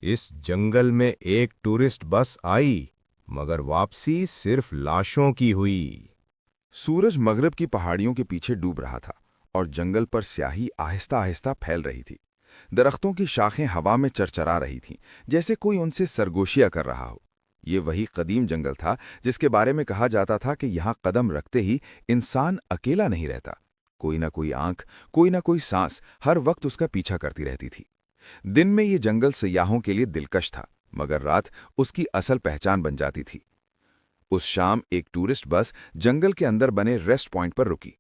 इस जंगल में एक टूरिस्ट बस आई, मगर वापसी सिर्फ लाशों की हुई। सूरज मगरब की पहाड़ियों के पीछे डूब रहा था और जंगल पर स्याही आहिस्ता आहिस्ता फैल रही थी। दरख्तों की शाखें हवा में चरचरा रही थीं, जैसे कोई उनसे सरगोशियां कर रहा हो। ये वही कदीम जंगल था जिसके बारे में कहा जाता था कि यहाँ कदम रखते ही इंसान अकेला नहीं रहता। कोई ना कोई आंख, कोई ना कोई सांस हर वक्त उसका पीछा करती रहती थी। दिन में ये जंगल सयाहों के लिए दिलकश था, मगर रात उसकी असल पहचान बन जाती थी। उस शाम एक टूरिस्ट बस जंगल के अंदर बने रेस्ट पॉइंट पर रुकी।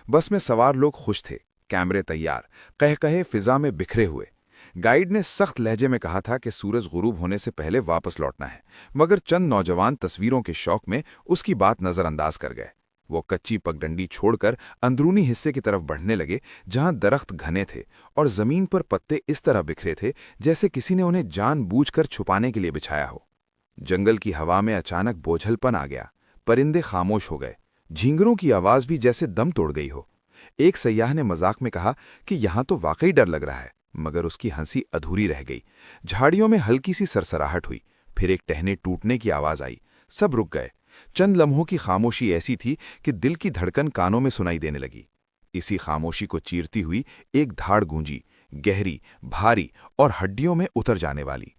बस में सवार लोग खुश थे, कैमरे तैयार, कहकहे फिजा में बिखरे हुए। गाइड ने सख्त लहजे में कहा था कि सूरज गुरूब होने से पहले वापस लौटना है, मगर चंद नौजवान तस्वीरों के शौक में उसकी बात नजरअंदाज कर गए। वो कच्ची पगडंडी छोड़कर अंदरूनी हिस्से की तरफ बढ़ने लगे, जहां दरख्त घने थे और जमीन पर पत्ते इस तरह बिखरे थे जैसे किसी ने उन्हें जानबूझकर छुपाने के लिए बिछाया हो। जंगल की हवा में अचानक बोझलपन आ गया। परिंदे खामोश हो गए, झींगरों की आवाज भी जैसे दम तोड़ गई हो। एक सयाह ने मजाक में कहा कि यहां तो वाकई डर लग रहा है, मगर उसकी हंसी अधूरी रह गई। झाड़ियों में हल्की सी सरसराहट हुई, फिर एक टहने टूटने की आवाज आई। सब रुक गए। चंद लम्हों की खामोशी ऐसी थी कि दिल की धड़कन कानों में सुनाई देने लगी। इसी खामोशी को चीरती हुई एक धाड़ गूंजी, गहरी, भारी और हड्डियों में उतर जाने वाली।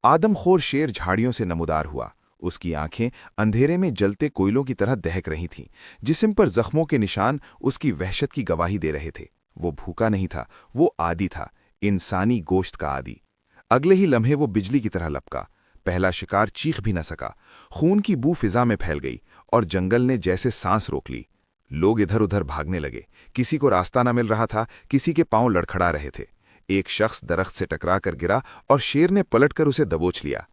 आदमखोर शेर झाड़ियों से नमूदार हुआ। उसकी आंखें अंधेरे में जलते कोयलों की तरह दहक रही थीं। जिस्म पर जख्मों के निशान उसकी वहशत की गवाही दे रहे थे। वो भूखा नहीं था, वो आदी था, इंसानी गोश्त का आदी। अगले ही लम्हे वो बिजली की तरह लपका। पहला शिकार चीख भी न सका। खून की बू फिजा में फैल गई और जंगल ने जैसे सांस रोक ली। लोग इधर उधर भागने लगे। किसी को रास्ता न मिल रहा था, किसी के पांव लड़खड़ा रहे थे। एक शख्स दरख्त से टकरा कर गिरा और शेर ने पलटकर उसे दबोच लिया।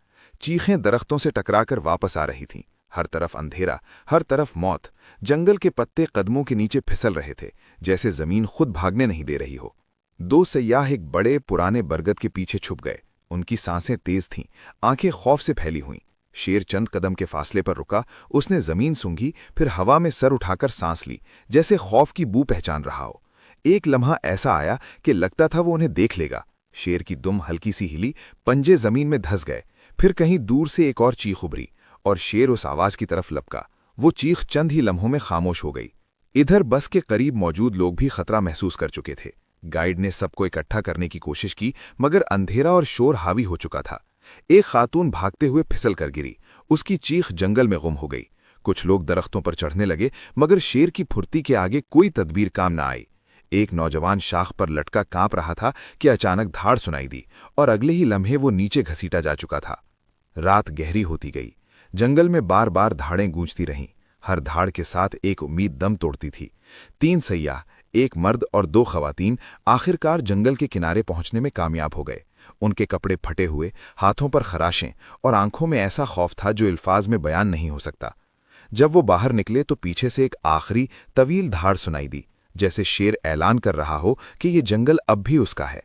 चीखें दरख्तों से टकराकर वापस आ रही थीं। हर तरफ अंधेरा, हर तरफ मौत। जंगल के पत्ते कदमों के नीचे फिसल रहे थे, जैसे जमीन खुद भागने नहीं दे रही हो। दो सयाह एक बड़े पुराने बरगद के पीछे छुप गए। उनकी सांसें तेज थीं, आंखें खौफ से फैली हुईं। शेर चंद कदम के फासले पर रुका। उसने जमीन सूंघी, फिर हवा में सर उठाकर सांस ली, जैसे खौफ की बू पहचान रहा हो। एक लम्हा ऐसा आया कि लगता था वो उन्हें देख लेगा। शेर की दुम हल्की सी हिली, पंजे जमीन में धंस गए। फिर कहीं दूर से एक और चीख उभरी और शेर उस आवाज की तरफ लपका। वो चीख चंद ही लम्हों में खामोश हो गई। इधर बस के करीब मौजूद लोग भी खतरा महसूस कर चुके थे। गाइड ने सबको इकट्ठा करने की कोशिश की, मगर अंधेरा और शोर हावी हो चुका था। एक खातून भागते हुए फिसल कर गिरी। उसकी चीख जंगल में गुम हो गई। कुछ लोग दरख्तों पर चढ़ने लगे, मगर शेर की फुर्ती के आगे कोई तदबीर काम न आई। एक नौजवान शाख पर लटका कांप रहा था कि अचानक धाड़ सुनाई दी और अगले ही लम्हे वो नीचे घसीटा जा चुका था। रात गहरी होती गई। जंगल में बार बार धाड़ें गूंजती रहीं। हर धाड़ के साथ एक उम्मीद दम तोड़ती थी। 3 सयाह, एक मर्द और 2 खवातीन, आखिरकार जंगल के किनारे पहुंचने में कामयाब हो गए। उनके कपड़े फटे हुए, हाथों पर खराशें और आंखों में ऐसा खौफ था जो अल्फाज में बयान नहीं हो सकता। जब वो बाहर निकले तो पीछे से एक आखिरी तवील धाड़ सुनाई दी, जैसे शेर ऐलान कर रहा हो कि ये जंगल अब भी उसका है।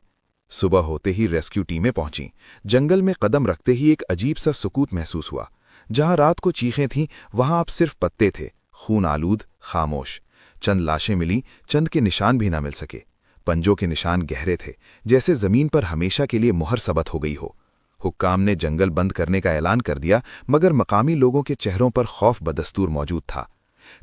सुबह होते ही रेस्क्यू टीमें पहुंचीं। जंगल में कदम रखते ही एक अजीब सा सुकूत महसूस हुआ। जहां रात को चीखें थीं, वहां अब सिर्फ पत्ते थे, खून आलूद, खामोश। चंद लाशें मिली, चंद के निशान भी ना मिल सके। पंजों के निशान गहरे थे, जैसे जमीन पर हमेशा के लिए मुहर सबत हो गई हो। हुक्काम ने जंगल बंद करने का ऐलान कर दिया, मगर मकामी लोगों के चेहरों पर खौफ बदस्तूर मौजूद था।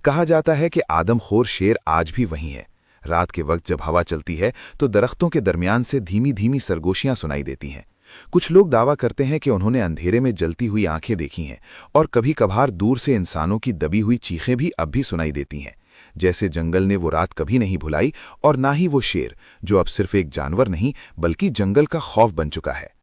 कहा जाता है कि आदमखोर शेर आज भी वहीं है। रात के वक्त जब हवा चलती है तो दरख्तों के दरमियान से धीमी धीमी सरगोशियां सुनाई देती हैं। कुछ लोग दावा करते हैं कि उन्होंने अंधेरे में जलती हुई आंखें देखी हैं, और कभी कभार दूर से इंसानों की दबी हुई चीखें भी अब भी सुनाई देती हैं, जैसे जंगल ने वो रात कभी नहीं भुलाई और ना ही वो शेर, जो अब सिर्फ एक जानवर नहीं बल्कि जंगल का खौफ बन चुका है।